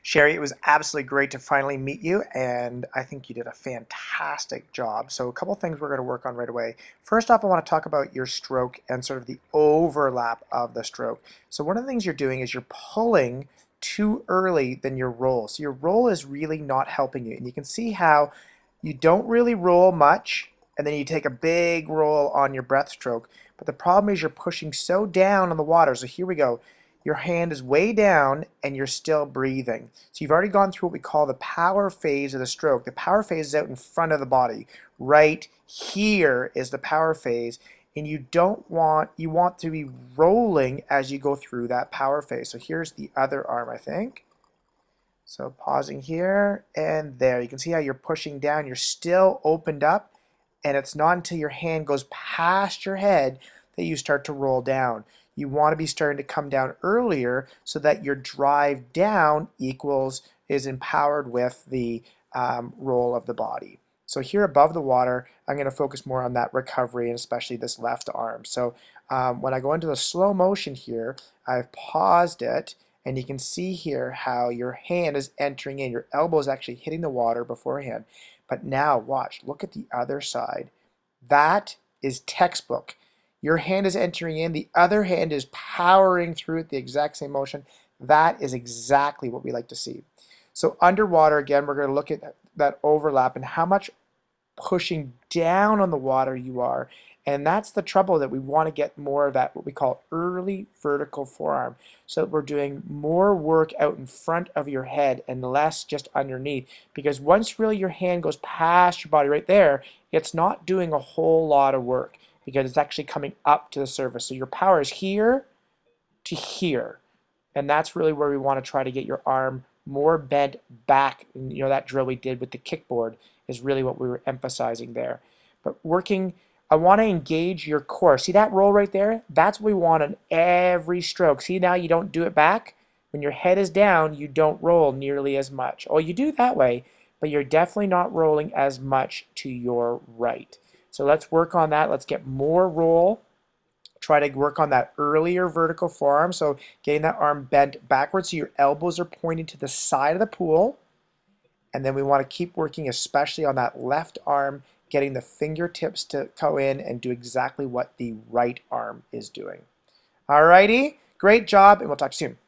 Sheri, it was absolutely great to finally meet you, and I think you did a fantastic job. So a couple things we're going to work on right away. First off, I want to talk about your stroke and sort of the overlap of the stroke. So one of the things you're doing is you're pulling too early than your roll. So your roll is really not helping you. And you can see how you don't really roll much, and then you take a big roll on your breaststroke. But the problem is you're pushing so down on the water. So here we go. Your hand is way down and you're still breathing. So you've already gone through what we call the power phase of the stroke. The power phase is out in front of the body. Right here is the power phase, and you want to be rolling as you go through that power phase. So here's the other arm, I think. So pausing here and there. You can see how you're pushing down. You're still opened up, and it's not until your hand goes past your head that you start to roll down. You want to be starting to come down earlier so that your drive down is empowered with the roll of the body. So here above the water, I'm going to focus more on that recovery and especially this left arm. So when I go into the slow motion here, I've paused it, and you can see here how your hand is entering in. Your elbow is actually hitting the water beforehand. But now watch, look at the other side. That is textbook. Your hand is entering in, the other hand is powering through it, the exact same motion. That is exactly what we like to see. So underwater, again, we're going to look at that overlap and how much pushing down on the water you are. And that's the trouble, that we want to get more of that, what we call early vertical forearm. So we're doing more work out in front of your head and less just underneath. Because once really your hand goes past your body right there, it's not doing a whole lot of work because it's actually coming up to the surface. So your power is here to here. And that's really where we want to try to get your arm more bent back. You know, that drill we did with the kickboard is really what we were emphasizing there. But I want to engage your core. See that roll right there? That's what we want on every stroke. See, now you don't do it back. When your head is down, you don't roll nearly as much. Oh, you do that way, but you're definitely not rolling as much to your right. So let's work on that. Let's get more roll. Try to work on that earlier vertical forearm. So getting that arm bent backwards so your elbows are pointing to the side of the pool. And then we want to keep working especially on that left arm, getting the fingertips to go in and do exactly what the right arm is doing. Alrighty, great job, and we'll talk soon.